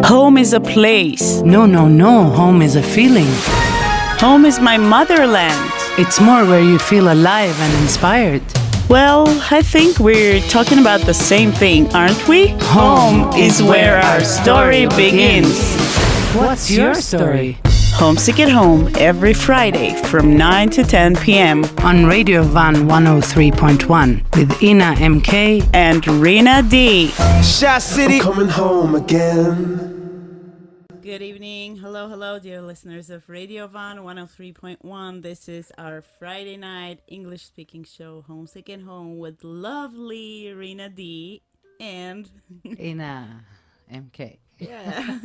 Home is a place. No, no, no. Home is a feeling. Home is my motherland. It's more where you feel alive and inspired. Well, I think we're talking about the same thing, aren't we? Home is where our story begins. What's your story? Homesick at Home every Friday from 9 to 10 p.m. On Radio Van 103.1 with Ina MK and Rena D. Shot City, I'm coming home again. Good evening. Hello, dear listeners of Radio Van 103.1. This is our Friday night English-speaking show, Homesick at Home, with lovely Rena D. and Ina MK. Yeah.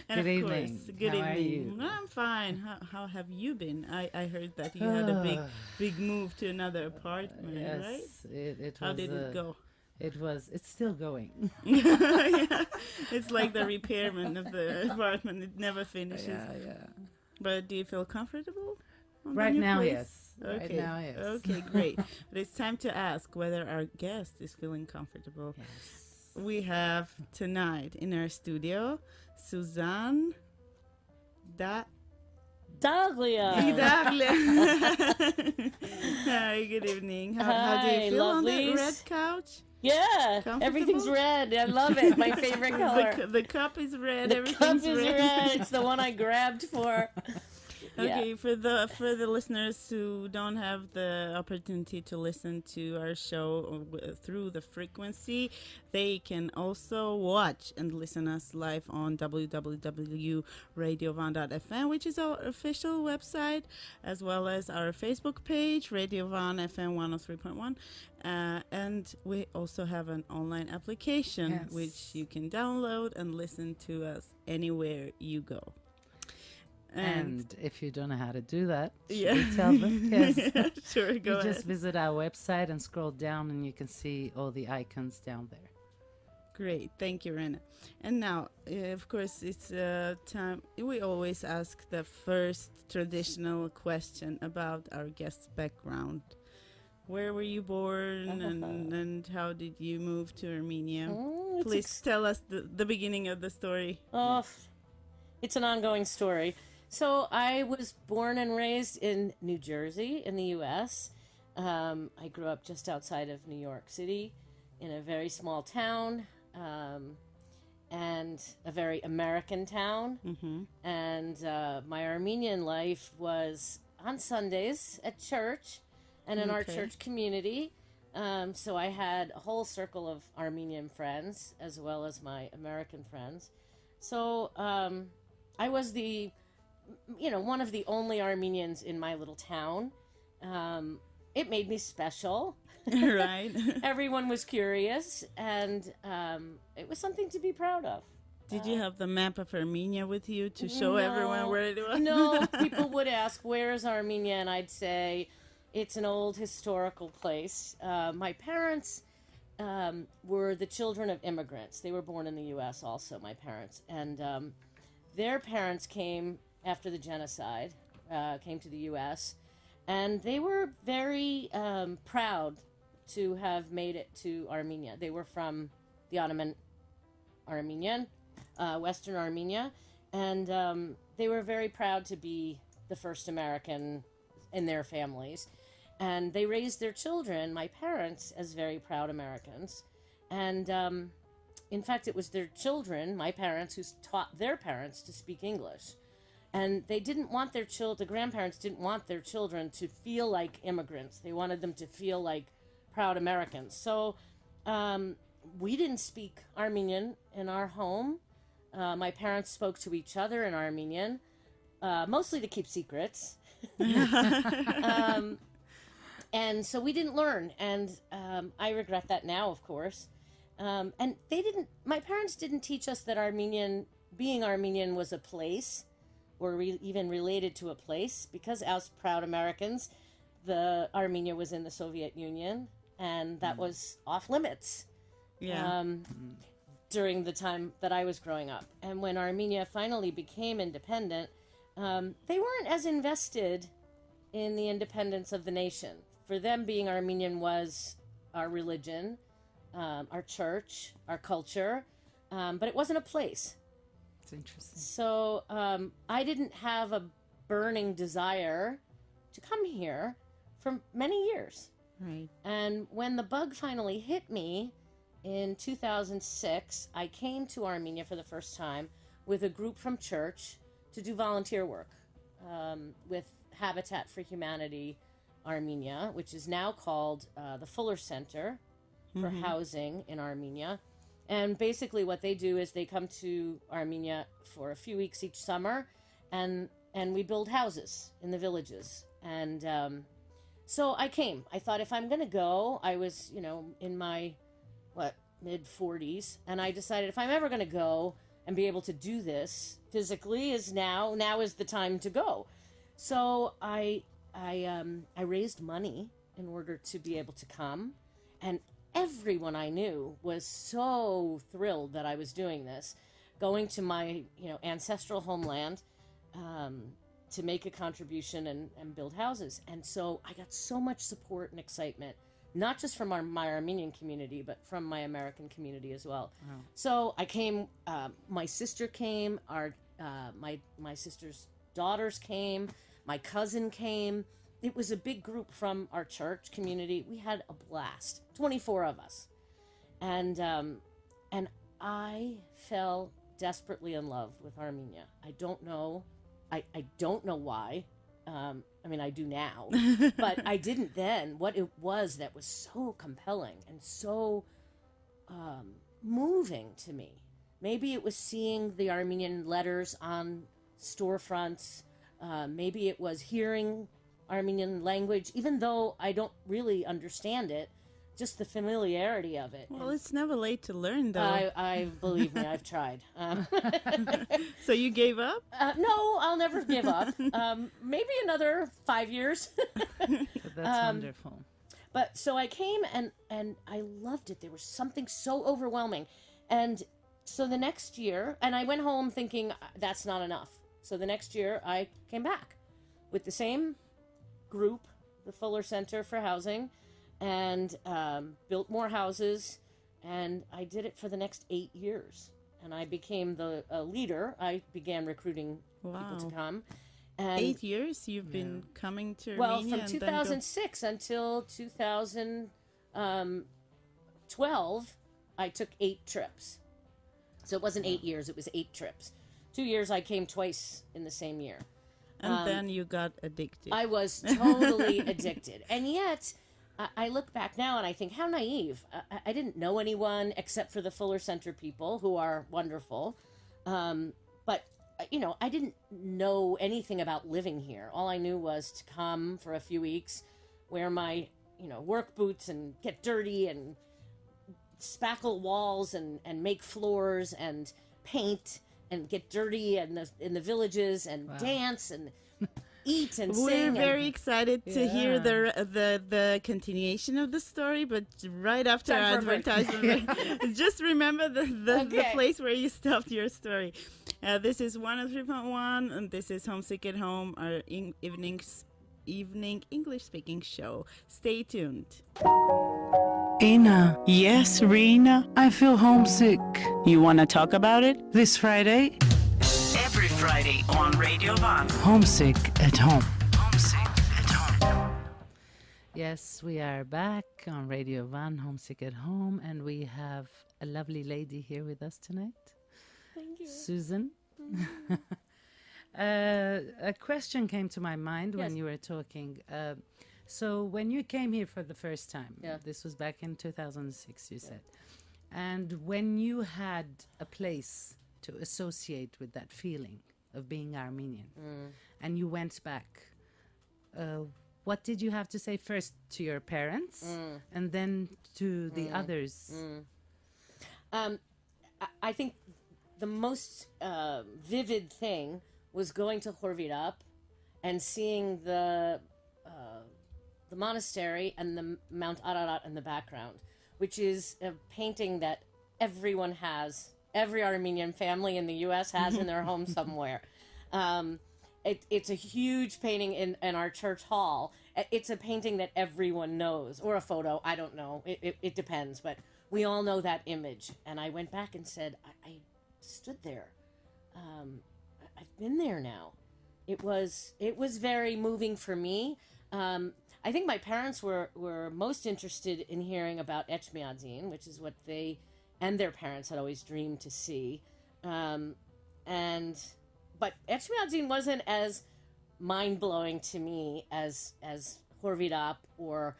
And Good evening. Good How evening. are you? I'm fine. How have you been? I heard that you had a big move to another apartment, Yes, right? It was. How did it go? It's still going. Yeah. It's like the repairman of the apartment. It never finishes. Yeah. But do you feel comfortable on the Right new now, place? yes. Okay. Right now, yes. Okay, great. But it's time to ask whether our guest is feeling comfortable. Yes. We have tonight in our studio Suzanne Daghlian. Hi, good evening. How do you feel on that red couch? Yeah, everything's red. I love it. My favorite color. The cup is red. The cup is red. It's the one I grabbed for. Okay, for the listeners who don't have the opportunity to listen to our show through the frequency, they can also watch and listen us live on www.radiovan.fm, which is our official website, as well as our Facebook page, Radio Van FM 103.1. And we also have an online application, Yes, which you can download and listen to us anywhere you go. And if you don't know how to do that, Yeah. should we tell them? Yes. Sure, go You ahead. just visit our website and scroll down and you can see all the icons down there. Great. Thank you, Rena. And now, of course, it's time. We always ask the first traditional question about our guest's background. Where were you born and how did you move to Armenia? Please tell us the beginning of the story. Oh, it's an ongoing story. So I was born and raised in New Jersey in the U.S. I grew up just outside of New York City in a very small town and a very American town. Mm-hmm. And my Armenian life was on Sundays at church and in our church community. So I had a whole circle of Armenian friends as well as my American friends. So I was one of the only Armenians in my little town. It made me special. Right. Everyone was curious, and it was something to be proud of. Did you have the map of Armenia with you to show everyone where it was? No, people would ask, where is Armenia? And I'd say, it's an old historical place. My parents were the children of immigrants. They were born in the U.S. also, my parents. And their parents came after the genocide, came to the U.S., and they were very proud to have made it to Armenia. They were from the Ottoman Armenian, Western Armenia, and they were very proud to be the first American in their families. And they raised their children, my parents, as very proud Americans. And in fact, it was their children, my parents, who taught their parents to speak English. And they didn't want their the grandparents didn't want their children to feel like immigrants. They wanted them to feel like proud Americans. So we didn't speak Armenian in our home. My parents spoke to each other in Armenian, mostly to keep secrets. And so we didn't learn. And I regret that now, of course. And my parents didn't teach us that being Armenian was a place, or even related to a place, because as proud Americans, Armenia was in the Soviet Union, and that was off limits. Yeah. During the time that I was growing up. And when Armenia finally became independent, they weren't as invested in the independence of the nation. For them, being Armenian was our religion, our church, our culture, but it wasn't a place. It's interesting. So I didn't have a burning desire to come here for many years. Right. And when the bug finally hit me in 2006, I came to Armenia for the first time with a group from church to do volunteer work with Habitat for Humanity Armenia, which is now called the Fuller Center for Housing in Armenia. And basically what they do is they come to Armenia for a few weeks each summer, and we build houses in the villages. And so I came. I thought if I'm going to go, I was, in my, mid-40s, and I decided if I'm ever going to go and be able to do this physically is now is the time to go. So I raised money in order to be able to come, and everyone I knew was so thrilled that I was doing this, going to my ancestral homeland to make a contribution and build houses. And so I got so much support and excitement, not just from my Armenian community, but from my American community as well. Wow. So I came. My sister came. My sister's daughters came. My cousin came. It was a big group from our church community. We had a blast, 24 of us. And I fell desperately in love with Armenia. I don't know why. I do now, but I didn't then. What it was that was so compelling and so moving to me. Maybe it was seeing the Armenian letters on storefronts. Maybe it was hearing Armenian language, even though I don't really understand it, just the familiarity of it. Well, it's never late to learn, though. I believe me, I've tried. So you gave up? No, I'll never give up. Maybe another 5 years. That's wonderful. But so I came and I loved it. There was something so overwhelming. And so the next year, and I went home thinking that's not enough. So the next year I came back with the same group, the Fuller Center for Housing, and built more houses, and I did it for the next 8 years. And I became the leader. I began recruiting people to come. And 8 years you've been coming to Armenia? Well, from 2006 until 2012, I took 8 trips. So it wasn't 8 years, it was 8 trips. 2 years I came twice in the same year. And then you got addicted. I was totally addicted. And yet, I look back now and I think, how naive. I didn't know anyone except for the Fuller Center people, who are wonderful. But, I didn't know anything about living here. All I knew was to come for a few weeks, wear my, work boots and get dirty and spackle walls and make floors and paint and get dirty in the villages and dance and eat and sing. We're very excited to hear the continuation of the story, but right after our advertisement, just remember the place where you stopped your story. This is 103.1, and this is Homesick at Home, our evening English-speaking show. Stay tuned. Ina. Yes, Rena. I feel homesick. You want to talk about it? This Friday? Every Friday on Radio Van. Homesick at home. Homesick at home. Yes, we are back on Radio Van, Homesick at Home, and we have a lovely lady here with us tonight. Thank you. Susan. A question came to my mind when you were talking. So when you came here for the first time, this was back in 2006, you said, and when you had a place to associate with that feeling of being Armenian, and you went back, what did you have to say first to your parents and then to the others? I think the most vivid thing was going to Horvirap and seeing the monastery and the Mount Ararat in the background, which is a painting that everyone has. Every Armenian family in the U.S. has in their home somewhere. It's a huge painting in our church hall. It's a painting that everyone knows, or a photo. I don't know. It depends, but we all know that image. And I went back and said, I stood there I've been there now. It was very moving for me. I think my parents were most interested in hearing about Etchmiadzin, which is what they and their parents had always dreamed to see. But Etchmiadzin wasn't as mind-blowing to me as Horvidap or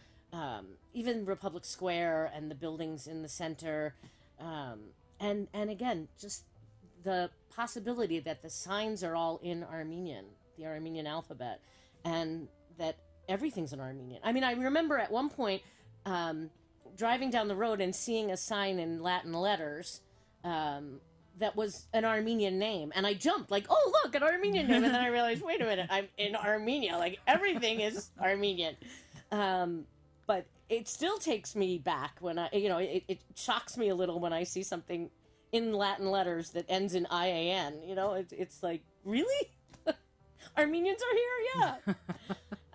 even Republic Square and the buildings in the center. And again, just the possibility that the signs are all in Armenian, the Armenian alphabet, and that everything's in Armenian. I mean, I remember at one point driving down the road and seeing a sign in Latin letters that was an Armenian name, and I jumped like, "Oh, look, an Armenian name!" And then I realized, wait a minute, I'm in Armenia. Like everything is Armenian. But it still takes me back when it shocks me a little when I see something in Latin letters that ends in IAN. It's like, really? Armenians are here?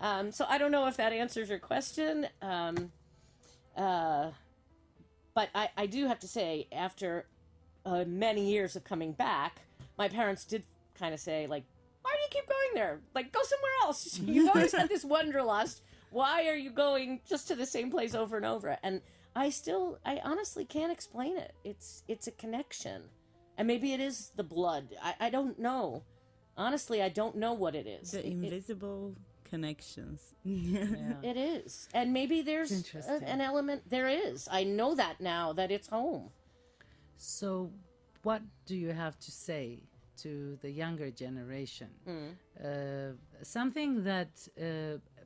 Yeah. So I don't know if that answers your question. But I do have to say, after many years of coming back, my parents did kind of say, like, why do you keep going there? Like, go somewhere else. You've always had this wanderlust. Why are you going just to the same place over and over? And I honestly can't explain it. It's a connection. And maybe it is the blood. I don't know. Honestly, I don't know what it is. The invisible connections. Yeah. It is. And maybe there's an element. There is. I know that now, that it's home. So what do you have to say to the younger generation? Something that,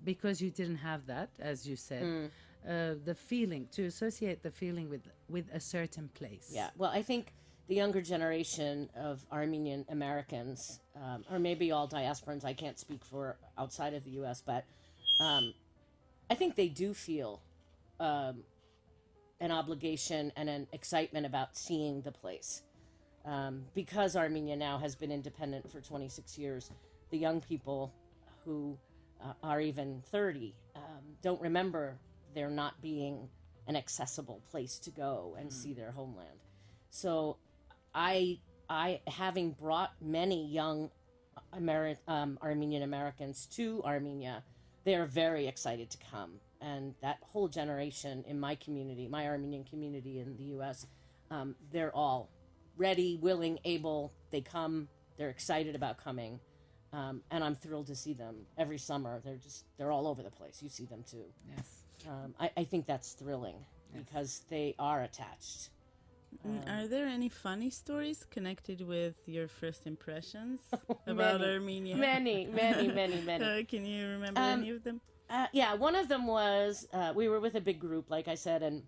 because you didn't have that, as you said, the feeling, to associate the feeling with a certain place. Yeah, well, I think the younger generation of Armenian Americans, or maybe all diasporans, I can't speak for outside of the U.S., but I think they do feel an obligation and an excitement about seeing the place. Because Armenia now has been independent for 26 years, the young people who are even 30 don't remember there not being an accessible place to go and see their homeland. So I having brought many young Armenian Americans to Armenia, they are very excited to come. And that whole generation in my community, my Armenian community in the U.S., they're all ready, willing, able. They come. They're excited about coming. And I'm thrilled to see them every summer. They're all over the place. You see them too. Yes. I think that's thrilling because they are attached. Are there any funny stories connected with your first impressions about Armenia? Many. Can you remember any of them? Yeah, one of them was we were with a big group, like I said, and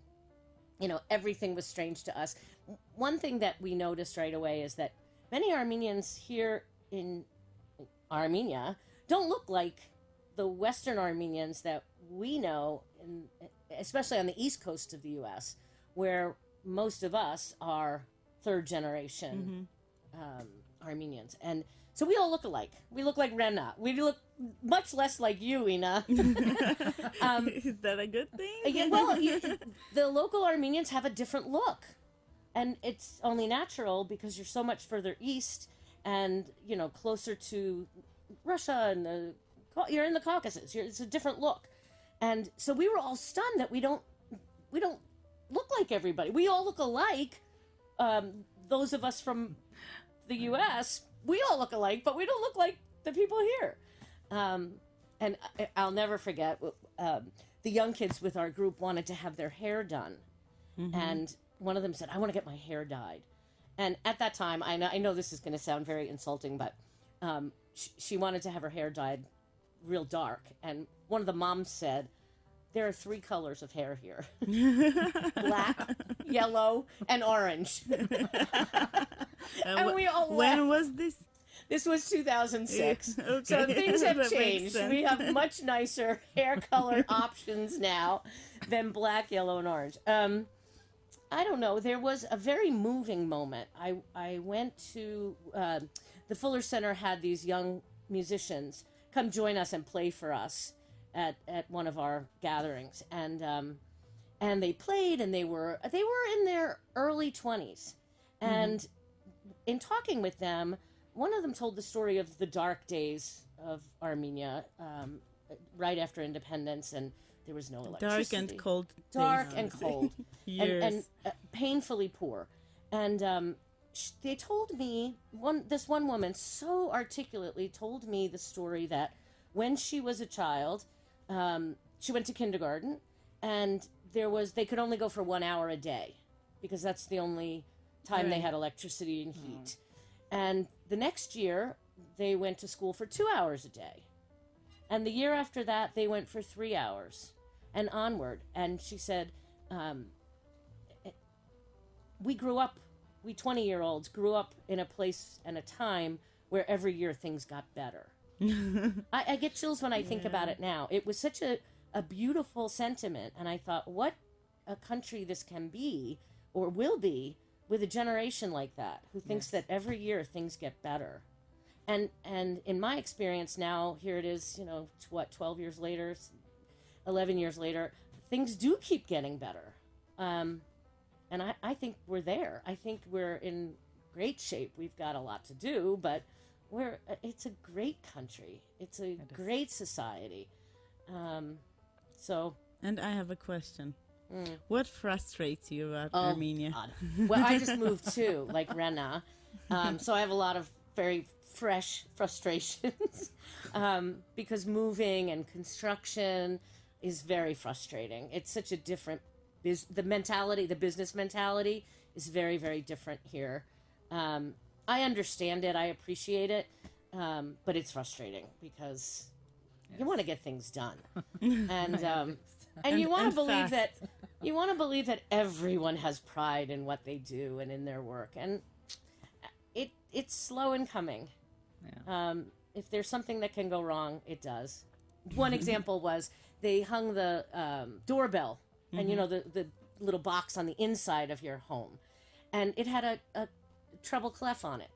everything was strange to us. One thing that we noticed right away is that many Armenians here in Armenia don't look like the Western Armenians that we know, especially on the east coast of the U.S., where most of us are third generation Armenians. And so we all look alike. We look like Rena. We look much less like you, Ina. Is that a good thing? Yeah, well, the local Armenians have a different look. And it's only natural because you're so much further east and, closer to Russia and you're in the Caucasus. It's a different look. And so we were all stunned that we don't look like everybody. We all look alike. Those of us from the U.S., we all look alike, but we don't look like the people here. And I'll never forget, the young kids with our group wanted to have their hair done. And one of them said, I want to get my hair dyed. And at that time, I know this is going to sound very insulting, but she wanted to have her hair dyed real dark. And one of the moms said, there are 3 colors of hair here. Black, yellow, and orange. And we all laughed. When was this? This was 2006. Okay. So things have That makes changed. sense. We have much nicer hair color options now than black, yellow, and orange. I don't know. There was a very moving moment. I went to the Fuller Center had these young musicians come join us and play for us at one of our gatherings, and they played, and they were in their early 20s, and in talking with them, one of them told the story of the dark days of Armenia, right after independence, and there was no electricity. Dark and cold. Dark and cold. Years. And painfully poor. And they told me, this one woman so articulately told me the story that when she was a child, she went to kindergarten, and they could only go for 1 hour a day, because that's the only time they had electricity and heat. And the next year, they went to school for 2 hours a day. And the year after that, they went for 3 hours and onward. And she said, we 20-year-olds grew up in a place and a time where every year things got better. I get chills when I think about it now. It was such a beautiful sentiment. And I thought, what a country this can be, or will be, with a generation like that, who thinks that every year things get better. And in my experience now, here it is, 12 years later, 11 years later, things do keep getting better. And I think we're there. I think we're in great shape. We've got a lot to do, but it's a great country. It's a great society. And I have a question. What frustrates you about Armenia? God. Well, I just moved too, like Rena. So I have a lot of very fresh frustrations because moving and construction is very frustrating. It's such a different the business mentality is very, very different here. I understand it. I appreciate it. But it's frustrating because you want to get things done. And you want to believe that everyone has pride in what they do and in their work. And it's slow in coming. Yeah. If there's something that can go wrong, it does. One example was they hung the doorbell and, the little box on the inside of your home. And it had a treble clef on it.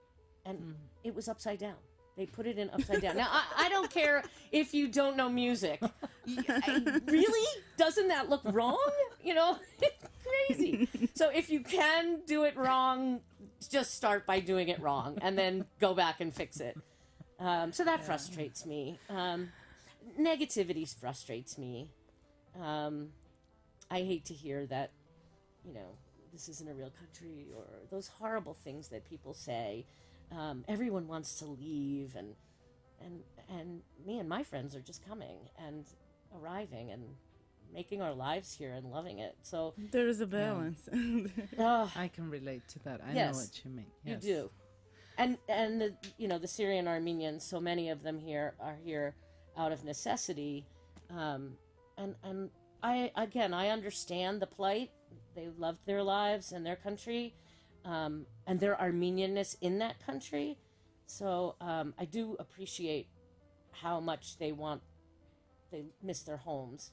And it was upside down. They put it in upside down. Now, I don't care if you don't know music. Really? Doesn't that look wrong? It's crazy. So if you can do it wrong, just start by doing it wrong and then go back and fix it. So that frustrates me. Negativity frustrates me. I hate to hear that, this isn't a real country, or those horrible things that people say. Everyone wants to leave, and me and my friends are just coming and arriving and making our lives here and loving it. So there is a balance. I can relate to that. I know what you mean. Yes. You do. And the Syrian Armenians, so many of them here are here out of necessity. And I understand the plight. They loved their lives and their country. And their Armenianness in that country. So I do appreciate how much they miss their homes,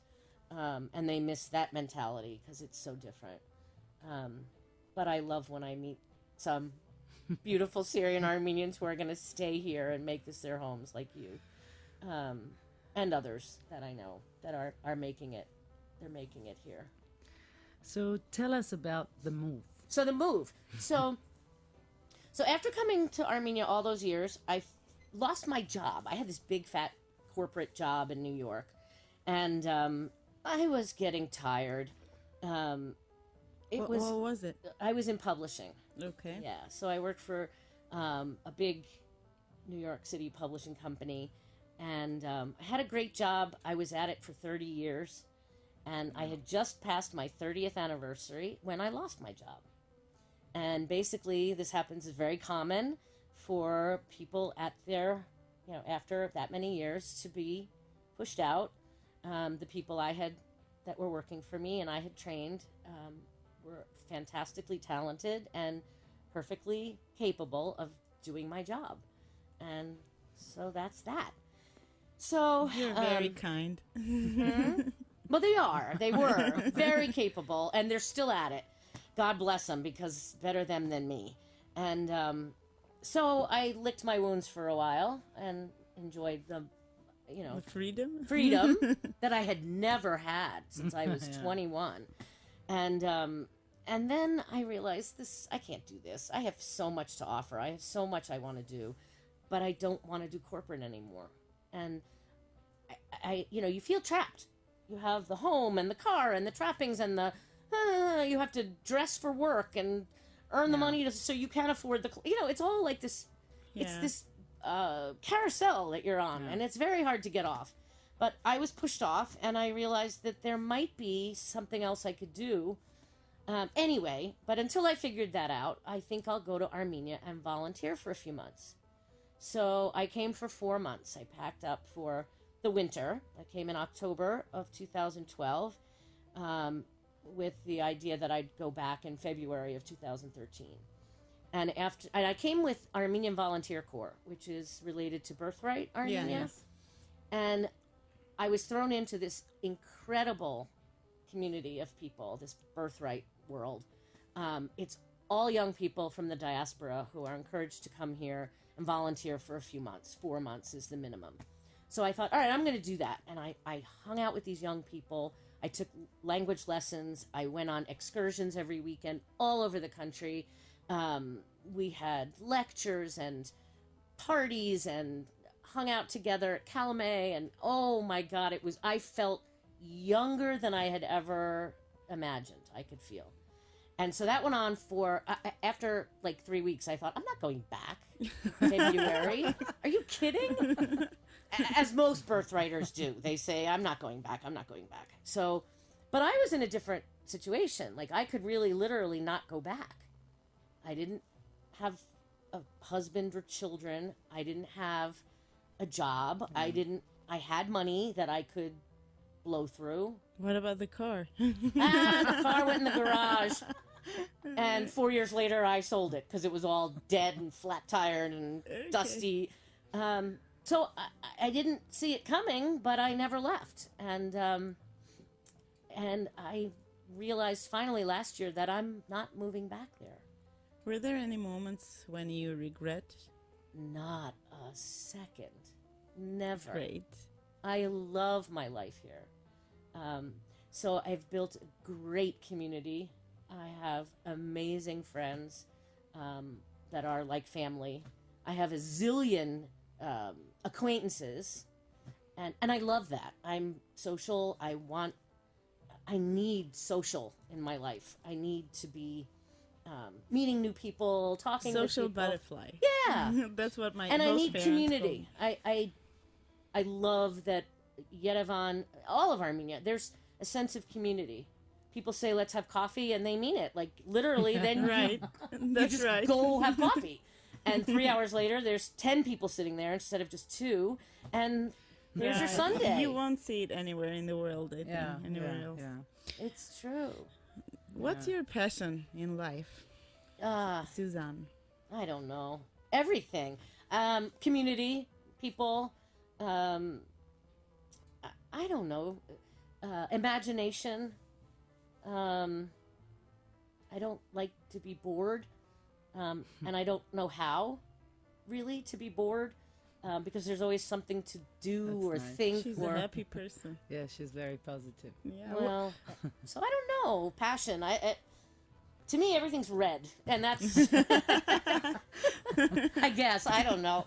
and they miss that mentality because it's so different. But I love when I meet some beautiful Syrian Armenians who are going to stay here and make this their homes, like you, and others that I know that are making it. They're making it here. So tell us about the move. So the move. So after coming to Armenia all those years, I lost my job. I had this big fat corporate job in New York, and I was getting tired. What was it? I was in publishing. Okay. Yeah. So I worked for a big New York City publishing company, and I had a great job. I was at it for 30 years, and I had just passed my 30th anniversary when I lost my job. And basically, this happens is very common for people at their, after that many years to be pushed out. The people that were working for me and I had trained were fantastically talented and perfectly capable of doing my job. And so that's that. So you're very kind. Well, they are. They were very capable, and they're still at it. God bless them, because better them than me. And so I licked my wounds for a while and enjoyed the freedom that I had never had since I was 21. And then I realized I can't do this. I have so much to offer. I have so much I want to do. but I don't want to do corporate anymore. And I you feel trapped. You have the home and the car and the trappings and the you have to dress for work and earn the money so you can't afford the it's all like this. It's this carousel that you're on, and it's very hard to get off. But I was pushed off, and I realized that there might be something else I could do. Anyway, but until I figured that out, I think I'll go to Armenia and volunteer for a few months. So I came for 4 months. I packed up for the winter. I came in October of 2012 with the idea that I'd go back in February of 2013. And I came with Armenian Volunteer Corps, which is related to Birthright Armenia. Yes. And I was thrown into this incredible community of people, this Birthright world. It's all young people from the diaspora who are encouraged to come here and volunteer for a few months. 4 months is the minimum. So I thought, all right, I'm going to do that. And I hung out with these young people. I took language lessons. I went on excursions every weekend all over the country. We had lectures and parties and hung out together at Calumet, and oh my God, I felt younger than I had ever imagined I could feel. And so that went on for, after like 3 weeks, I thought, I'm not going back February. Are you kidding? As most birthwriters do. They say, I'm not going back. So, but I was in a different situation. Like, I could really literally not go back. I didn't have a husband or children. I didn't have a job. I had money that I could blow through. What about the car? The car went in the garage. And 4 years later, I sold it because it was all dead and flat-tired and dusty. So I didn't see it coming, but I never left. And I realized finally last year that I'm not moving back there. Were there any moments when you regret? Not a second. Never. Great. I love my life here. So I've built a great community. I have amazing friends that are like family. I have a zillion acquaintances, and I love that. I'm social. I need social in my life. I need to be meeting new people, talking social with people. butterfly. Yeah. That's what my and I most need parents community. told me. I love that Yerevan, all of Armenia, there's a sense of community. People say, let's have coffee, and they mean it. Like, literally, then Right. you That's just right. go have coffee. And 3 hours later, there's 10 people sitting there instead of just 2. And there's your Sunday. You won't see it anywhere in the world, I think. Anywhere else. Yeah. It's true. What's your passion in life, Suzanne? I don't know. Everything. Community, people. I don't know. Imagination. I don't like to be bored. And I don't know how, really, to be bored. Because there's always something to do That's or nice. think. She's or a happy person. Yeah, she's very positive. Yeah. Well, so I don't know. Passion. To me, everything's red, and that's. I guess I don't know.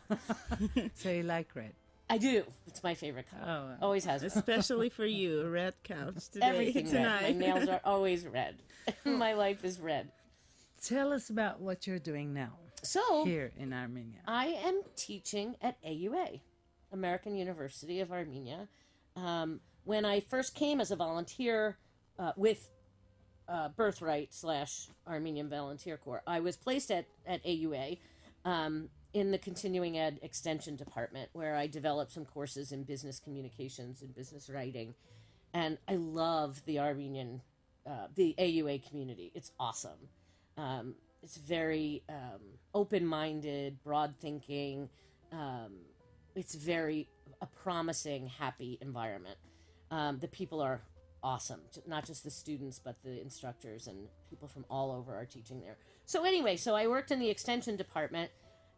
So you like red? I do. It's my favorite color. Oh, wow. Always has been. Especially for you, a red couch today, Everything red. tonight. My nails are always red. My life is red. Tell us about what you're doing now So here in Armenia. I am teaching at AUA, American University of Armenia. When I first came as a volunteer with Birthright / Armenian Volunteer Corps, I was placed at AUA in the continuing ed extension department, where I developed some courses in business communications and business writing. And I love the Armenian, the AUA community. It's awesome. It's very open-minded, broad-thinking. It's very a promising, happy environment. The people are awesome. Not just the students, but the instructors and people from all over are teaching there. So anyway, so I worked in the extension department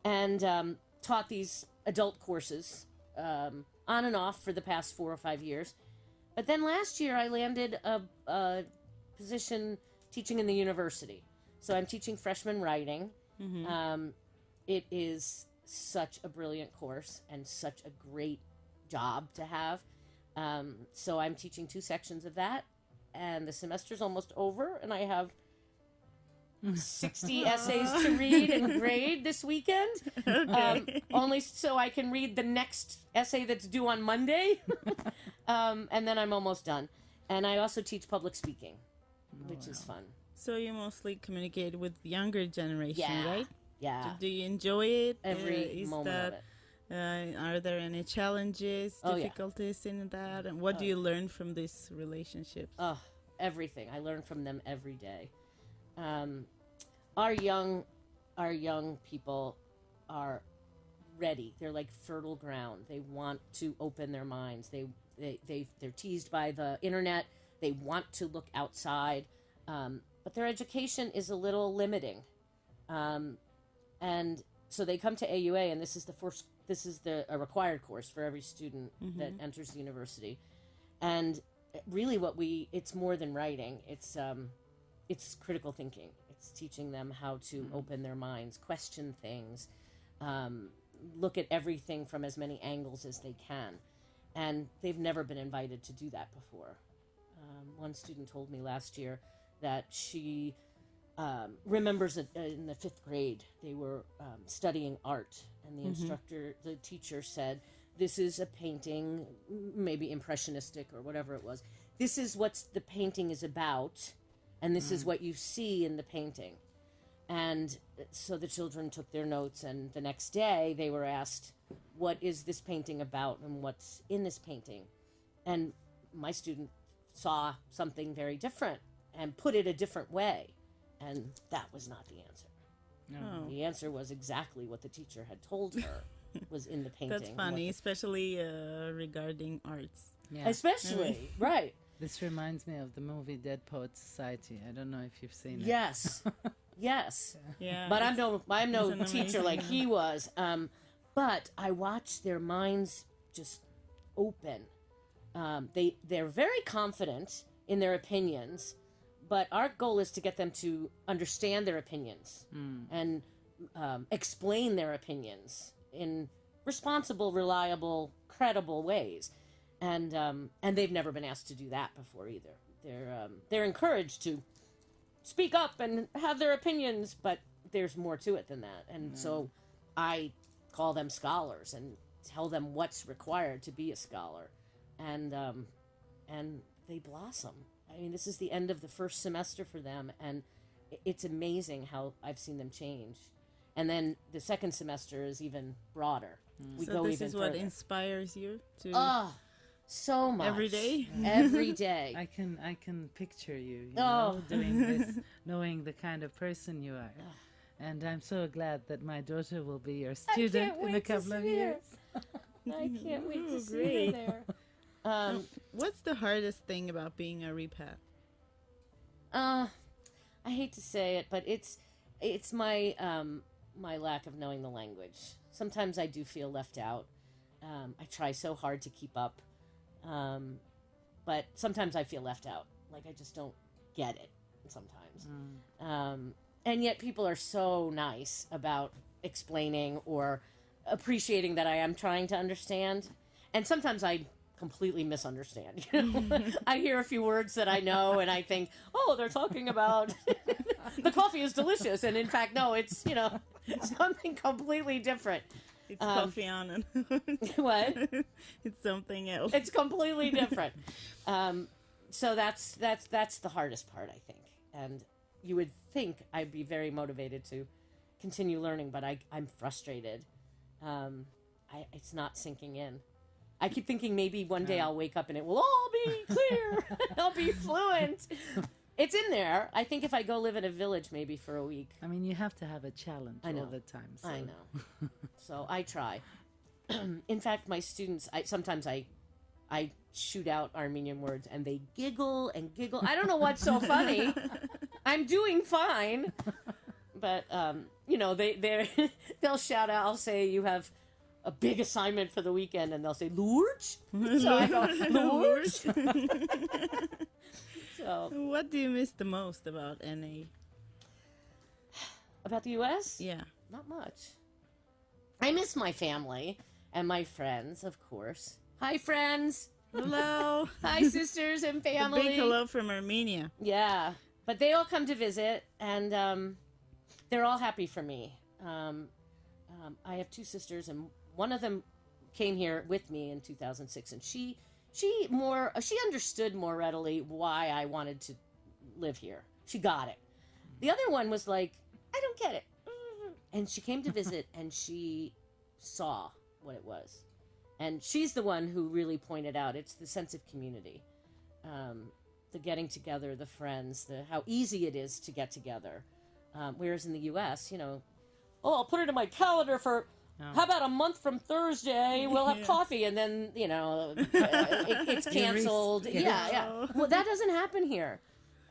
and taught these adult courses on and off for the past 4 or 5 years. But then last year I landed a position teaching in the university. So I'm teaching freshman writing. Mm-hmm. It is such a brilliant course and such a great job to have. So I'm teaching 2 sections of that, and the semester's almost over, and I have 60 essays to read and grade this weekend. Only so I can read the next essay that's due on Monday. And then I'm almost done. And I also teach public speaking, which is fun. So you mostly communicate with the younger generation, right? Yeah. Do you enjoy it? Every moment of it. Are there any challenges, difficulties in that? And what do you learn from these relationships? Oh, everything. I learn from them every day. Our young people are ready. They're like fertile ground. They want to open their minds. They're teased by the internet. They want to look outside, but their education is a little limiting, and so they come to AUA, and this is a required course for every student that enters the university, and really it's more than writing. It's critical thinking. It's teaching them how to open their minds, question things, look at everything from as many angles as they can. And they've never been invited to do that before. One student told me last year that she remembers that in the 5th grade they were studying art, and the teacher said, this is a painting, maybe impressionistic or whatever it was. This is what the painting is about, and this is what you see in the painting. And so the children took their notes, and the next day they were asked, what is this painting about and what's in this painting? And my student saw something very different and put it a different way, and that was not the answer. Oh. The answer was exactly what the teacher had told her was in the painting. That's funny, especially regarding arts. Yeah. Especially, right. This reminds me of the movie Dead Poets Society. I don't know if you've seen it. Yes. Yes. Yeah. But I'm no it's an teacher amazing like he was. But I watched their minds just open. They're very confident in their opinions, but our goal is to get them to understand their opinions and explain their opinions in responsible, reliable, credible ways. And they've never been asked to do that before either. They're encouraged to speak up and have their opinions, but there's more to it than that. And so I call them scholars and tell them what's required to be a scholar, and they blossom. I mean, this is the end of the first semester for them, and it's amazing how I've seen them change. And then the second semester is even broader. We so go this even is what further. inspires you to So much every day. every day. I can picture you, know, doing this, knowing the kind of person you are. And I'm so glad that my daughter will be your student in a couple of years. I can't wait to see her there. What's the hardest thing about being a repat? I hate to say it, but it's my my lack of knowing the language. Sometimes I do feel left out. I try so hard to keep up, but sometimes I feel left out. Like I just don't get it sometimes. And yet people are so nice about explaining or appreciating that I am trying to understand. And sometimes I completely misunderstand. You know? I hear a few words that I know and I think, oh, they're talking about the coffee is delicious. And in fact, no, it's, something completely different. It's coffee on it. What? It's something else. It's completely different. So that's the hardest part, I think. And you would think I'd be very motivated to continue learning, but I'm frustrated. It's not sinking in. I keep thinking maybe one day I'll wake up and it will all be clear. I'll be fluent. It's in there. I think if I go live in a village maybe for a week. I mean, you have to have a challenge all the time. So. I know. So I try. In fact, my students, sometimes I shoot out Armenian words and they giggle and giggle. I don't know what's so funny. I'm doing fine. But, they'll shout out. I'll say, you have a big assignment for the weekend. And they'll say, Lourdes? So I go, Lourdes? So, what do you miss the most about NA? About the U.S.? Yeah. Not much. I miss my family and my friends, of course. Hi, friends. Hello. Hi, sisters and A family. big hello from Armenia. Yeah, but they all come to visit, and they're all happy for me. I have 2 sisters, and one of them came here with me in 2006, and she understood more readily why I wanted to live here. She got it. The other one was like, I don't get it. And she came to visit, and she saw what it was. And she's the one who really pointed out it's the sense of community, the getting together, the friends, how easy it is to get together. Whereas in the U.S., I'll put it in my calendar for, how about a month from Thursday, we'll have coffee, and then, it's canceled. Yeah. Well, that doesn't happen here.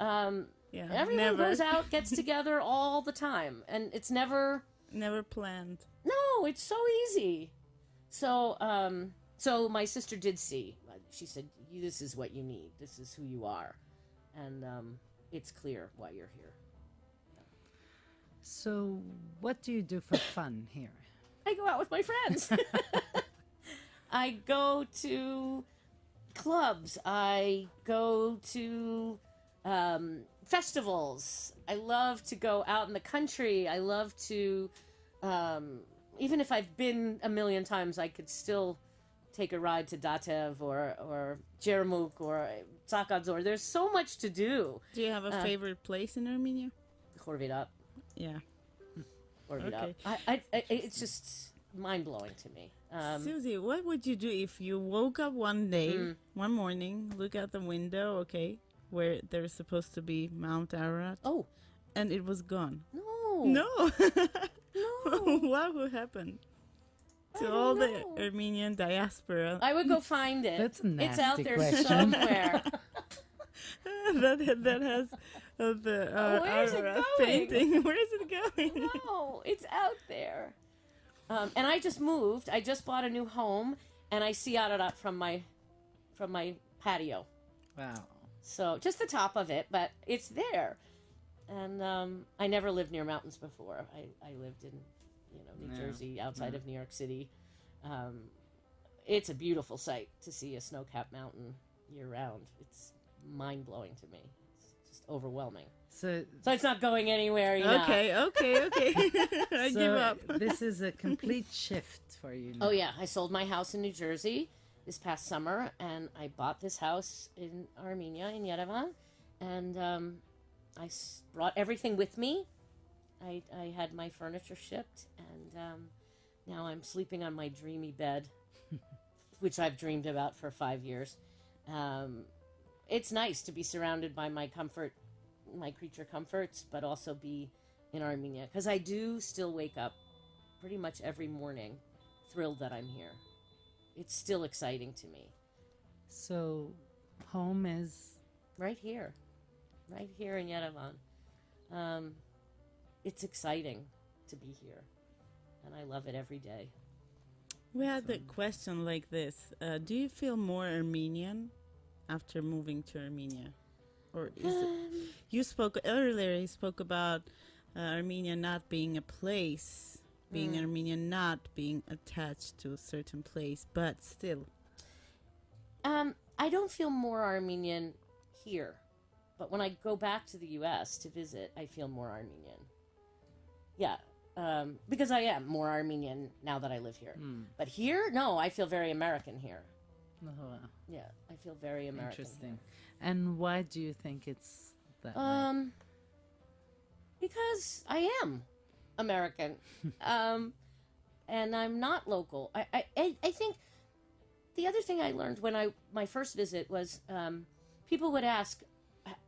Everyone goes out, gets together all the time, and it's never planned. No, it's so easy. So my sister did see. She said, "This is what you need. This is who you are," and it's clear why you're here. So, what do you do for fun here? I go out with my friends. I go to clubs. I go to festivals. I love to go out in the country. I love to, even if I've been a million times, I could still take a ride to Datev or Jermuk or Tsakadzor. There's so much to do. Do you have a favorite place in Armenia? Khorvirap. Yeah. Okay. It's just mind-blowing to me. Susie, what would you do if you woke up one day, one morning, look out the window, okay, where there's supposed to be Mount Ararat? Oh. And it was gone. No. No. No. What would happen to all the Armenian diaspora? I would go find it. That's a nasty It's out there question. somewhere. that has the Where's it Ararat going? painting. Where is it going? No, it's out there. And I just moved. I just bought a new home, and I see Ararat from my patio. Wow. So just the top of it, but it's there. And I never lived near mountains before. I lived in, New Jersey, outside of New York City. It's a beautiful sight to see a snow-capped mountain year-round. It's mind-blowing to me. It's just overwhelming. So it's not going anywhere. Okay. I give up. This is a complete shift for you now. Oh, yeah. I sold my house in New Jersey this past summer, and I bought this house in Armenia, in Yerevan. And I brought everything with me. I had my furniture shipped, and now I'm sleeping on my dreamy bed, which I've dreamed about for 5 years. It's nice to be surrounded by my creature comforts, but also be in Armenia, because I do still wake up pretty much every morning thrilled that I'm here. It's still exciting to me. So, home is? Right here in Yerevan. It's exciting to be here, and I love it every day. We had a question like this. Do you feel more Armenian after moving to Armenia? Or is it, you spoke earlier, you spoke about Armenia not being a place, being Armenian not being attached to a certain place, but still. I don't feel more Armenian here, but when I go back to the U.S. to visit, I feel more Armenian. Yeah, because I am more Armenian now that I live here. But here, no, I feel very American here. Oh, wow. Yeah, I feel very American. Interesting. Here. And why do you think it's that way? Because I am American, and I'm not local. I think the other thing I learned when my first visit was people would ask,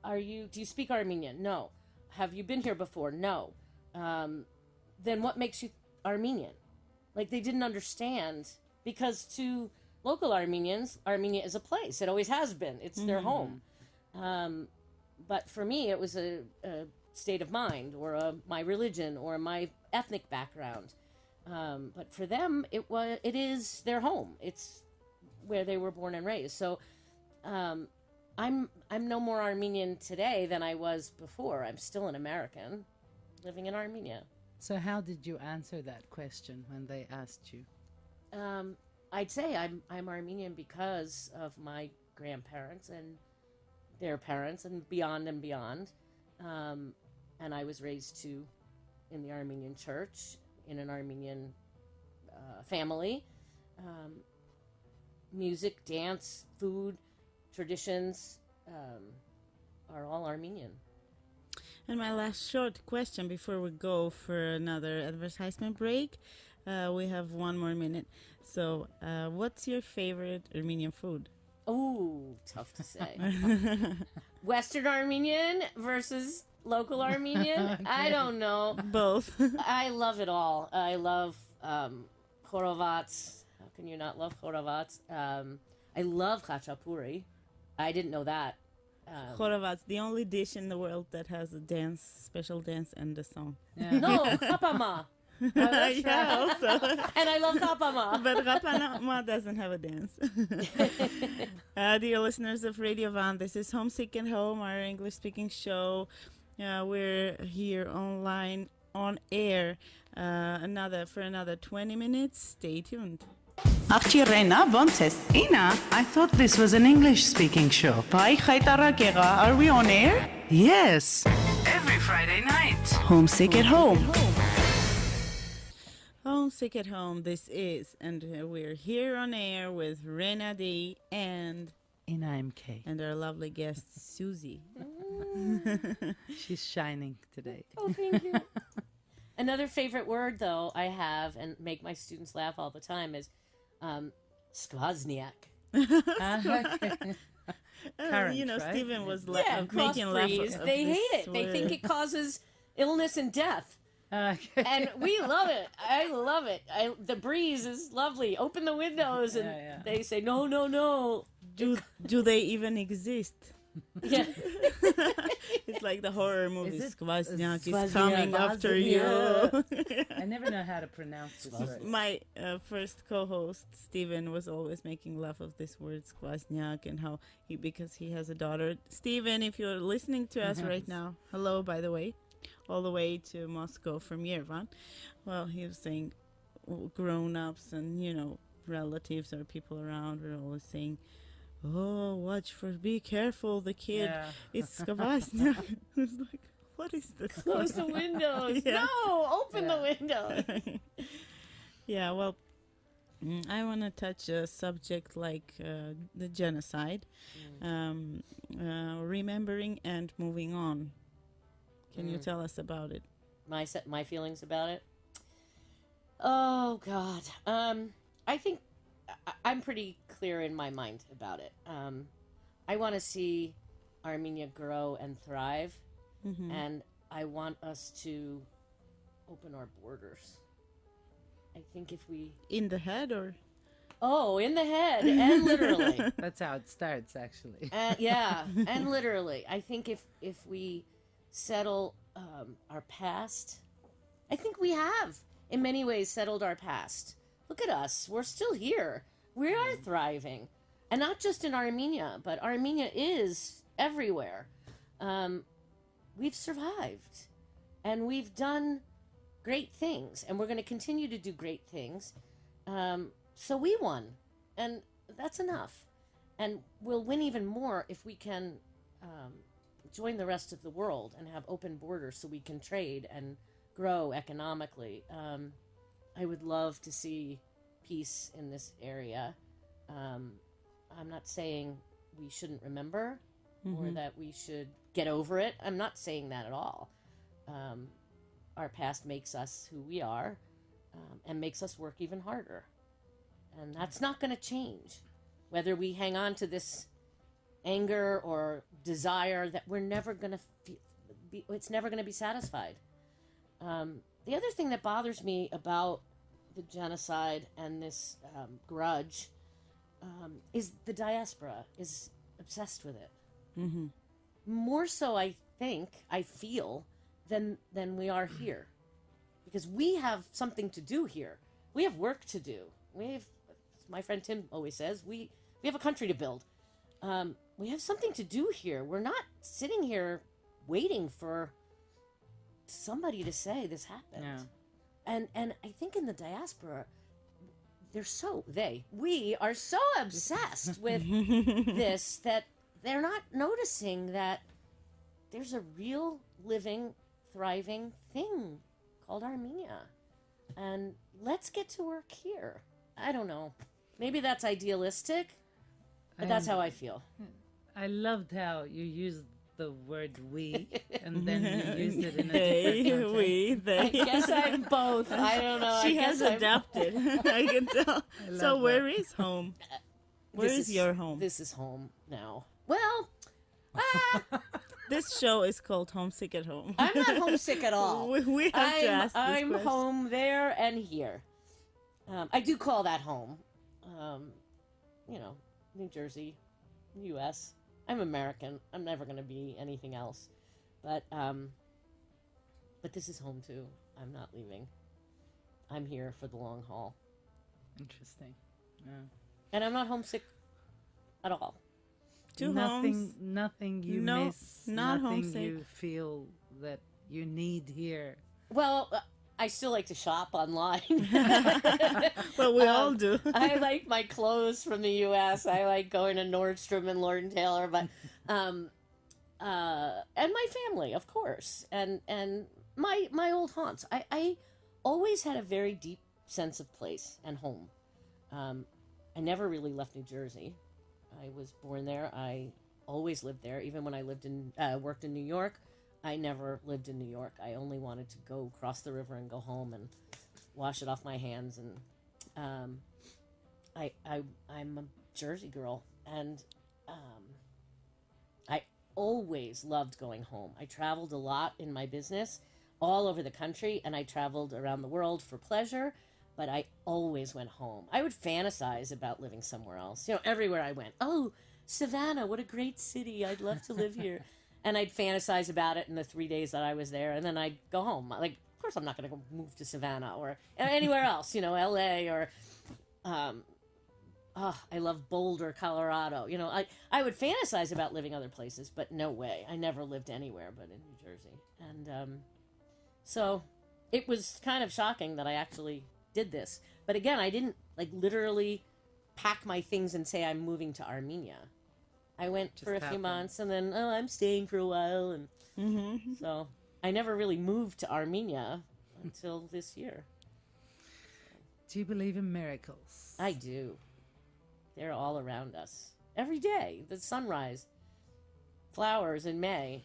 do you speak Armenian? No. Have you been here before? No. Then what makes you Armenian? Like, they didn't understand, because to local Armenians, Armenia is a place. It always has been. It's their home. But for me, it was a state of mind, or my religion, or my ethnic background. But for them, it is their home. It's where they were born and raised. So I'm no more Armenian today than I was before. I'm still an American living in Armenia. So how did you answer that question when they asked you? I'd say I'm Armenian because of my grandparents and their parents and beyond and beyond. And I was raised in the Armenian church, in an Armenian family. Music, dance, food, traditions are all Armenian. And my last short question before we go for another advertisement break. We have 1 more minute. So, what's your favorite Armenian food? Oh, tough to say. Western Armenian versus local Armenian? Okay. I don't know. Both. I love it all. I love khorovats. How can you not love khorovats? I love khachapuri. I didn't know that. Khorovats, the only dish in the world that has a special dance and a song. Yeah. No, kapama. Yeah, also. And I love kapama. But kapama doesn't have a dance. Dear listeners of Radio Van, this is Homesick at Home, our English-speaking show. We're here online, on air, for another 20 minutes. Stay tuned. Աղջիրենա, ոնց ես? Ina, I thought this was an English-speaking show. Բայ խայտարակ եղա. Are we on air? Yes. Every Friday night. Homesick at home. Homesick at Home, this is, and we're here on air with Rena D and MK. and our lovely guest Susie. She's shining today. Oh, thank you. Another favorite word, though, I have and make my students laugh all the time is skvozniak. You know, right? Stephen was making laugh. They hate it. They think it causes illness and death. Okay. And we love it. I love it. The breeze is lovely. Open the windows, and they say, no, no, no. Do they even exist? Yeah. It's like the horror movie. Skvozniak is Skvozniak. coming after you. I never know how to pronounce this word. My first co-host Stephen was always making laugh of this word skvozniak and how because he has a daughter. Stephen, if you're listening to us right now, hello, by the way, all the way to Moscow from Yerevan. Well, he was saying grown-ups and, you know, relatives or people around were always saying, oh, be careful, the kid. Yeah. It's skvozniak. I was like, what is this? Close the windows. Yeah. No, open the windows. Yeah, well, I want to touch a subject like the genocide, remembering and moving on. Can you tell us about it? My feelings about it? Oh, God. I think I'm pretty clear in my mind about it. I want to see Armenia grow and thrive, and I want us to open our borders. I think if we... In the head or? Oh, in the head, and literally. That's how it starts, actually. Yeah, and literally. I think if we settle our past, I think we have, in many ways, settled our past. Look at us. We're still here. We are thriving. And not just in Armenia, but Armenia is everywhere. We've survived. And we've done great things. And we're going to continue to do great things. So we won. And that's enough. And we'll win even more if we can join the rest of the world and have open borders so we can trade and grow economically. I would love to see peace in this area. I'm not saying we shouldn't remember or that we should get over it. I'm not saying that at all. Our past makes us who we are and makes us work even harder. And that's not going to change. Whether we hang on to this anger or desire that we're never going to it's never going to be satisfied. The other thing that bothers me about the genocide and this grudge is the diaspora is obsessed with it. More so, I feel, than we are here. Because we have something to do here. We have work to do. My friend Tim always says, we have a country to build. We have something to do here. We're not sitting here waiting for somebody to say this happened. Yeah. And I think in the diaspora, we are so obsessed with this that they're not noticing that there's a real living, thriving thing called Armenia. And let's get to work here. I don't know. Maybe that's idealistic, but that's how I feel. I loved how you used the word we and then you used it in a They, different context. we, they. I guess I'm both. I don't know. She I has guess I'm- adapted. I can tell. So love where is home? Where This is your home? This is home now. Well, This show is called Homesick at Home. I'm not homesick at all. We have to ask this I'm question. home there and here. I do call that home. New Jersey, U.S. I'm American. I'm never going to be anything else. But this is home too. I'm not leaving. I'm here for the long haul. Interesting. Yeah. And I'm not homesick at all. Two nothing, homes. nothing you No, miss. not nothing homesick. you feel that you need here. Well, I still like to shop online. Well, we all do. I like my clothes from the U.S. I like going to Nordstrom and Lord and Taylor, but and my family, of course, and my old haunts. I always had a very deep sense of place and home. I never really left New Jersey. I was born there. I always lived there, even when I worked in New York. I never lived in New York. I only wanted to go cross the river and go home and wash it off my hands. And I'm a Jersey girl, and I always loved going home. I traveled a lot in my business, all over the country, and I traveled around the world for pleasure. But I always went home. I would fantasize about living somewhere else. Everywhere I went. Oh, Savannah, what a great city. I'd love to live here. And I'd fantasize about it in the 3 days that I was there, and then I'd go home. Like, of course I'm not going to go move to Savannah or anywhere else, L.A. or, I love Boulder, Colorado. I would fantasize about living other places, but no way. I never lived anywhere but in New Jersey. And so it was kind of shocking that I actually did this. But again, I didn't, literally pack my things and say I'm moving to Armenia. I went for a few months, and then, I'm staying for a while, and so I never really moved to Armenia until this year. Do you believe in miracles? I do. They're all around us. Every day, the sunrise, flowers in May,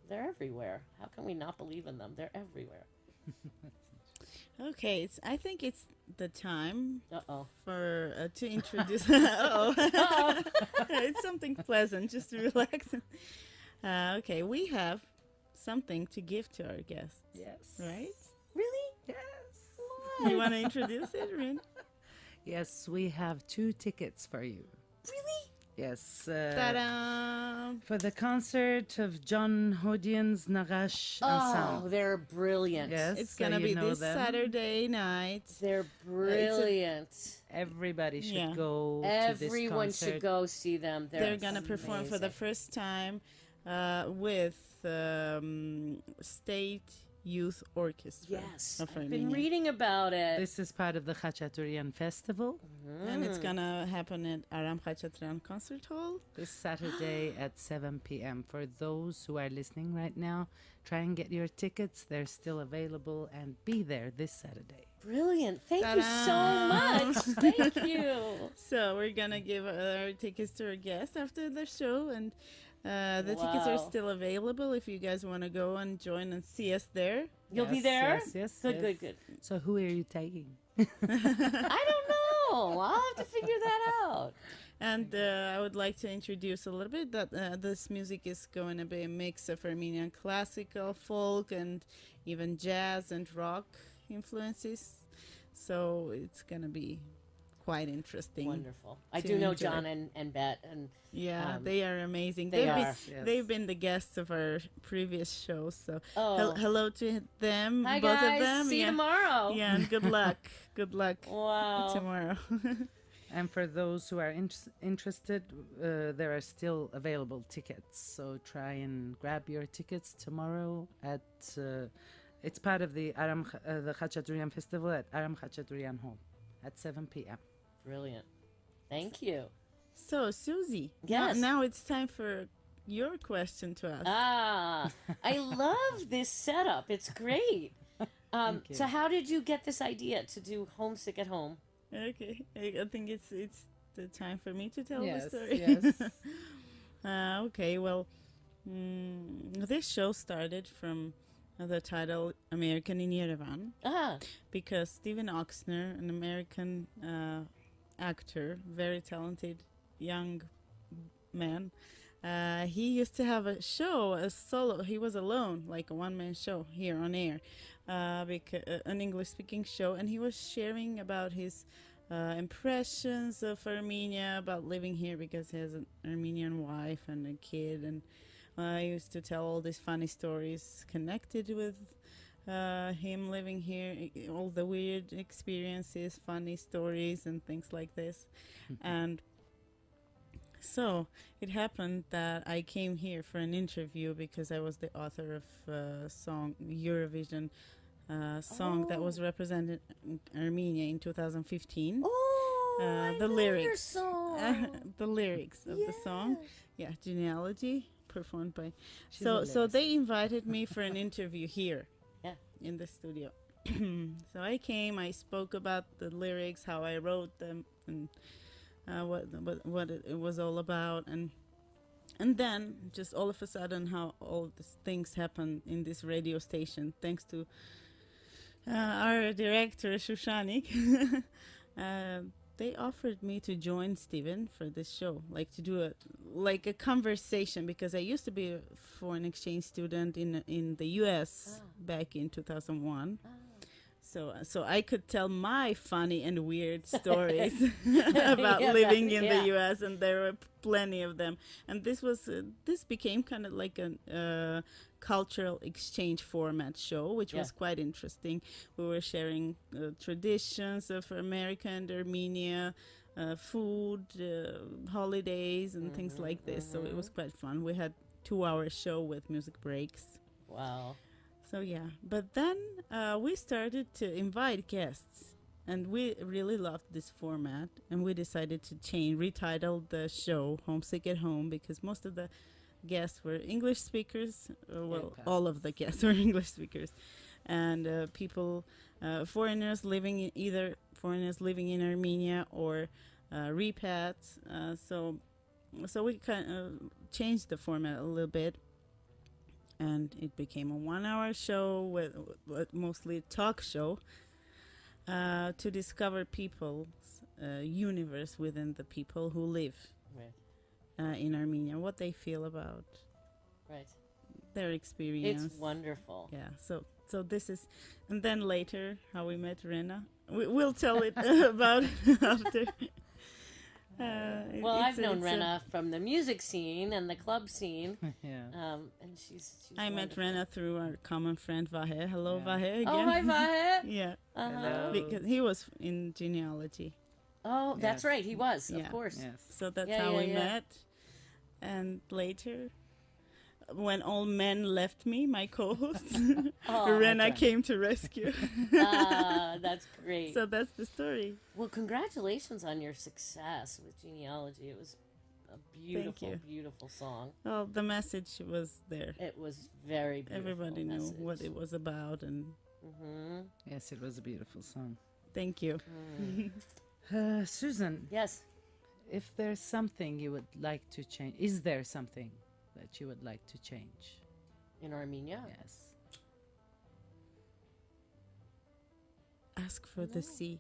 they're everywhere. How can we not believe in them? They're everywhere. Okay, I think it's the time Uh-oh. for to introduce. Uh-oh. It's something pleasant, just to relax. Okay, we have something to give to our guests. Yes. Right? Really? Yes. You want to introduce it, Rin? Yes, we have 2 tickets for you. Really? Yes. Ta-da! For the concert of John Hodian's Nagash Oh, Ensemble. they're brilliant. Yes. It's so gonna you be know this them. Saturday night. They're brilliant. Everybody should Yeah. go to this Everyone concert. should go see them. They're gonna perform for the amazing. first time with State Youth Orchestra. Yes, of I've been Armenia. reading about it. This is part of the Khachaturian Festival And it's gonna happen at Aram Khachaturian Concert Hall. this Saturday at 7 p.m. For those who are listening right now, try and get your tickets. They're still available, and be there this Saturday. Brilliant. Thank Ta-da. you so much. Thank you. So we're gonna give our tickets to our guests after the show, and the tickets are Wow. still available if you guys want to go and join and see us there. You'll be Yes, there? Yes. Good, good, good. So who are you taking? I don't know. I'll have to figure that out. And I would like to introduce a little bit that this music is going to be a mix of Armenian classical, folk, and even jazz and rock influences. So it's going to be quite interesting. Wonderful. I to do know enjoy. John and Bet, and Yeah, they are amazing. they They've been, are. Yes. they've been the guests of our previous shows. So Oh. hello to them, Hi both guys. of them. See you yeah. tomorrow. Yeah, and good luck. Good luck Wow. tomorrow. And for those who are interested, there are still available tickets. So try and grab your tickets tomorrow at. It's part of the the Khachaturian Festival at Aram Khachaturian Hall at 7 p.m. Brilliant. Thank you. So, Susie, Yes. now it's time for your question to us. I love this setup. It's great. So how did you get this idea to do Homesick at Home? Okay, I think it's the time for me to tell the Yes, story. yes. Okay, well, this show started from the title American in Yerevan because Steven Oxner, an American actor, very talented young man, he used to have a show, a solo. He was alone, like a one-man show here on air, an English-speaking show, and he was sharing about his impressions of Armenia, about living here because he has an Armenian wife and a kid, and I used to tell all these funny stories connected with him living here, all the weird experiences, funny stories, and things like this. And so it happened that I came here for an interview because I was the author of a song, Eurovision song that was represented in Armenia in 2015. I the know lyrics, your song. the lyrics of the song, Genealogy, performed by. She's a So they lyricist. invited me for an interview here, in the studio. So I came. I spoke about the lyrics, how I wrote them, and what it was all about, and then just all of a sudden how all these things happened in this radio station, thanks to our director Shushanik. They offered me to join Steven for this show, like to do a conversation, because I used to be a foreign exchange student in the U.S. back in 2001. So I could tell my funny and weird stories about living in the U.S., and there were plenty of them. And this became kind of like a cultural exchange format show, which was quite interesting. We were sharing traditions of America and Armenia, food, holidays, and things like this. So it was quite fun. We had 2-hour show with music breaks. Wow. So yeah, but then we started to invite guests, and we really loved this format, and we decided to retitle the show Homesick at Home, because most of the guests were English speakers. All of the guests were English speakers, and foreigners living in Armenia or repats. So we kind of changed the format a little bit. And it became a 1-hour show with mostly talk show to discover people's universe within the people who live in Armenia, what they feel about their experience. It's wonderful. Yeah, so this is, and then later how we met Rena. We'll tell it about it after. I've known Rena from the music scene and the club scene. And she's I met wonderful. Rena through our common friend Vahe. Hello, Vahe again. Oh, hi, Vahe. Yeah. Hello. Because he was in genealogy. Oh, that's Yes. right. He was, of course. Yes. So that's Yeah, how yeah, we yeah. met. And later, when all men left me, my co-host, Rena came to rescue. That's great. So that's the story. Well, congratulations on your success with Genealogy. It was a beautiful, you. beautiful song. Well, the message was there. It was very beautiful. Everybody knew what it was about, and Yes, it was a beautiful song. thank you. Susan, Yes. if there's something you would like to change, is there something that you would like to change? In Armenia? Yes. Ask for the sea.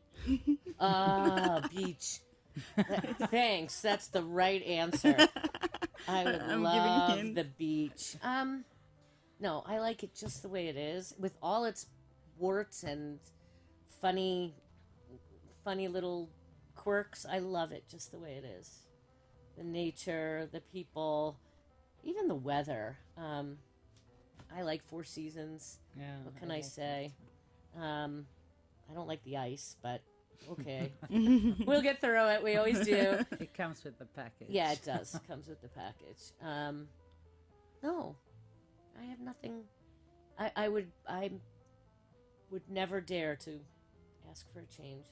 Beach. Thanks. That's the right answer. I would I'm love giving hints. the beach. No, I like it just the way it is, with all its warts and funny little quirks. I love it just the way it is. The nature, the people, even the weather. I like 4 seasons. Yeah. What can I say? I don't like the ice, but okay. We'll get through it. We always do. It comes with the package. Yeah, it does. Comes with the package. No, I have nothing. I would never dare to ask for a change.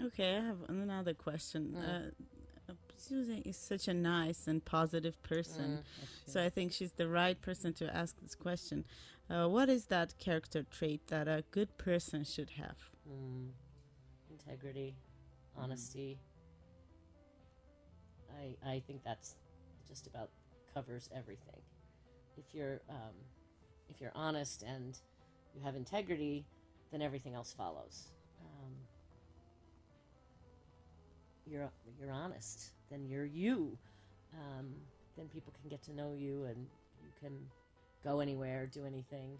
Okay, I have another question. Suzanne is such a nice and positive person, so I think she's the right person to ask this question. What is that character trait that a good person should have? Integrity, honesty. I think that's just about covers everything. If you're honest and you have integrity, then everything else follows. You're honest, then you're you. Then people can get to know you, and you can go anywhere, do anything.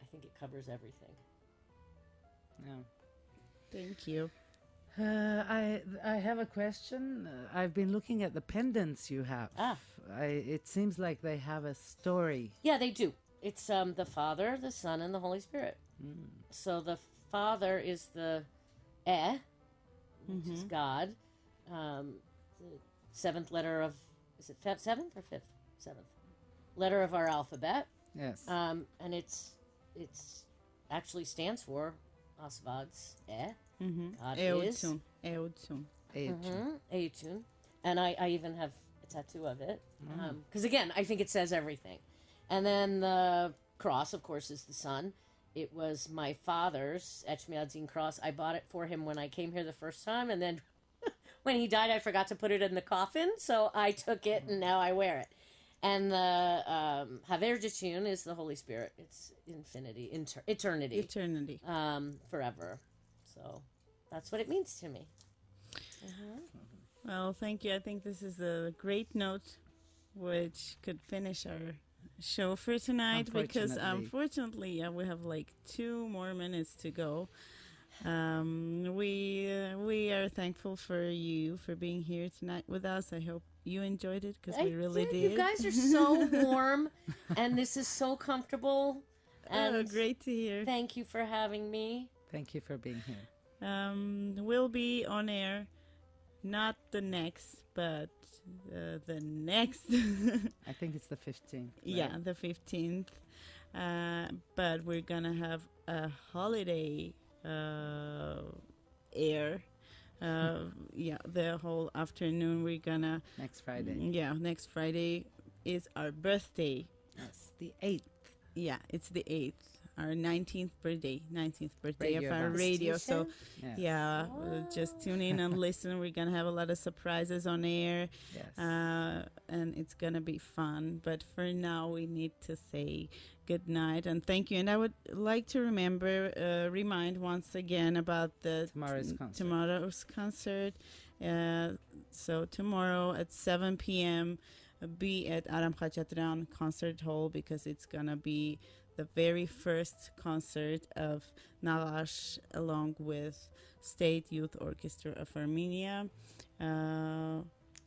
I think it covers everything. Yeah. Thank you. I have a question. I've been looking at the pendants you have. It seems like they have a story. Yeah, they do. It's the Father, the Son, and the Holy Spirit. So the Father is the which is God. The seventh letter of, is it seventh or fifth? Seventh letter of our alphabet. Yes. And it's actually stands for Asvad's God is. Eotun. Eotun. And I even have a tattoo of it. Because again, I think it says everything. And then the cross, of course, is the Son. It was my father's Echmiadzin cross. I bought it for him when I came here the first time, and then when he died, I forgot to put it in the coffin, so I took it, and now I wear it. And the Haverjitun is the Holy Spirit. It's infinity, eternity. Forever. So that's what it means to me. Well, thank you. I think this is a great note which could finish our show for tonight, because unfortunately we have like 2 more minutes to go. We are thankful for you for being here tonight with us. I hope you enjoyed it, because we really did. You guys are so warm, and this is so comfortable. And great to hear. Thank you for having me. Thank you for being here. We'll be on air, not the next, but the next. I think it's the 15th. Right? Yeah, the 15th. But we're gonna have a holiday air. The whole afternoon we're gonna. Next Friday. Yeah, next Friday is our birthday. Yes, the 8th. Yeah, it's the 8th. Our 19th birthday Radio of our radio. So, yes. just tune in and listen. We're going to have a lot of surprises on air. Yes. And it's going to be fun. But for now, we need to say good night and thank you. And I would like to remind once again about the tomorrow's concert. So tomorrow at 7 p.m., be at Aram Khachaturian Concert Hall, because it's going to be the very first concert of Nagash along with State Youth Orchestra of Armenia.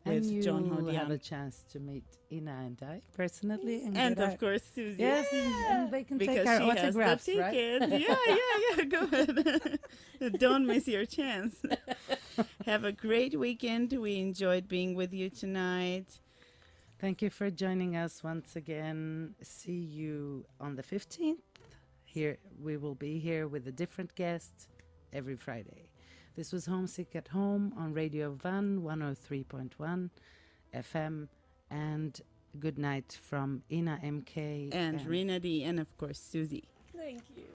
With John Hodian. And you have a chance to meet Ina and I personally. And of course, Susie. Yes, and they can because take our she autographs, has the ticket. right? Yeah, go ahead. Don't miss your chance. Have a great weekend. We enjoyed being with you tonight. Thank you for joining us once again. See you on the 15th. Here we will be here with a different guest every Friday. This was Homesick at Home on Radio Van 103.1 FM. And good night from Ina MK and Rina D, and of course Susie. Thank you.